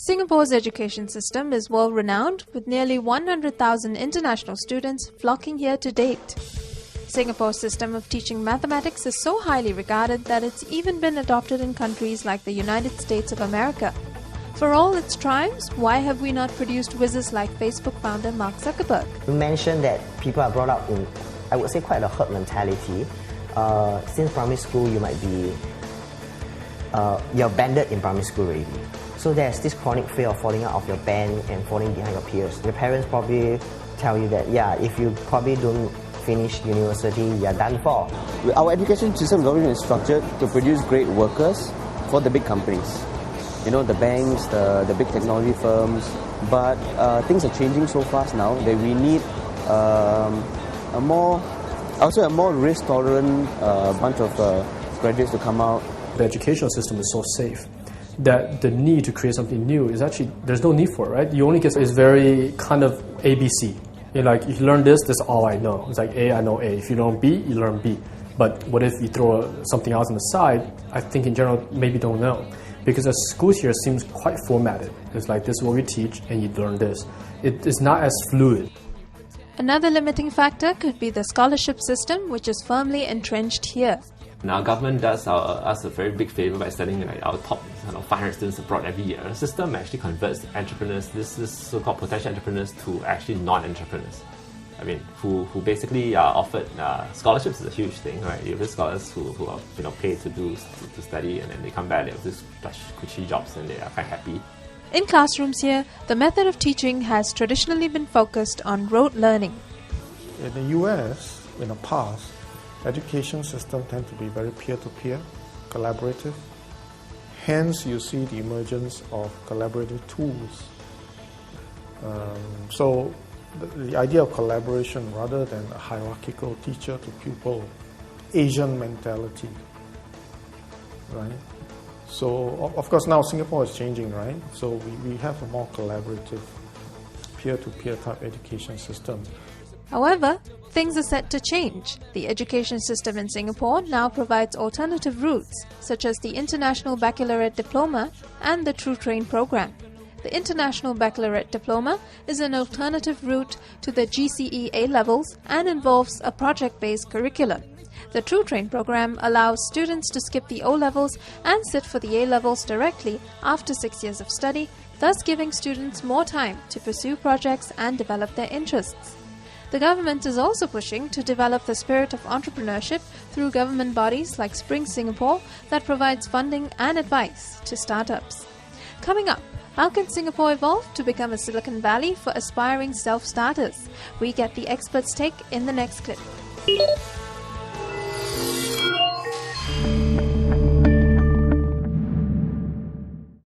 Singapore's education system is world-renowned, with nearly 100,000 international students flocking here to date. Singapore's system of teaching mathematics is so highly regarded that it's even been adopted in countries like the United States of America. For all its triumphs, why have we not produced whizzes like Facebook founder Mark Zuckerberg? You mentioned that people are brought up in, I would say, quite a herd mentality. Since primary school, you might be, you're banded in primary school already. So there's this chronic fear of falling out of your band and falling behind your peers. Your parents probably tell you that, yeah, if you probably don't finish university, you're done for. Our education system is already structured to produce great workers for the big companies. You know, the banks, the big technology firms, but things are changing so fast now that we need a more risk-tolerant bunch of graduates to come out. The educational system is so safe that the need to create something new is actually, there's no need for it, right? You only get, it's very kind of ABC. You're like, if you learn this, that's all I know. It's like A, I know A. If you learn B, you learn B. But what if you throw something else on the side? I think in general, maybe don't know. Because the schools here seems quite formatted. It's like, this is what we teach, and you learn this. It is not as fluid. Another limiting factor could be the scholarship system, which is firmly entrenched here. Our government does us a very big favor by sending our top 500 students abroad every year. The system actually converts entrepreneurs, this so-called potential entrepreneurs, to actually non-entrepreneurs. I mean, who basically are offered scholarships is a huge thing, right? You have scholars who are paid to study, and then they come back, they have these plush, cushy jobs, and they are quite happy. In classrooms here, the method of teaching has traditionally been focused on rote learning. In the US, in the past, education system tend to be very peer-to-peer, collaborative. Hence, you see the emergence of collaborative tools. So the idea of collaboration rather than a hierarchical teacher to pupil, Asian mentality, right? So of course now Singapore is changing, right? So we have a more collaborative, peer-to-peer type education system. However, things are set to change. The education system in Singapore now provides alternative routes, such as the International Baccalaureate Diploma and the True Train program. The International Baccalaureate Diploma is an alternative route to the GCE A-levels and involves a project-based curriculum. The True Train program allows students to skip the O-levels and sit for the A-levels directly after 6 years of study, thus giving students more time to pursue projects and develop their interests. The government is also pushing to develop the spirit of entrepreneurship through government bodies like Spring Singapore that provides funding and advice to startups. Coming up, how can Singapore evolve to become a Silicon Valley for aspiring self-starters? We get the experts' take in the next clip.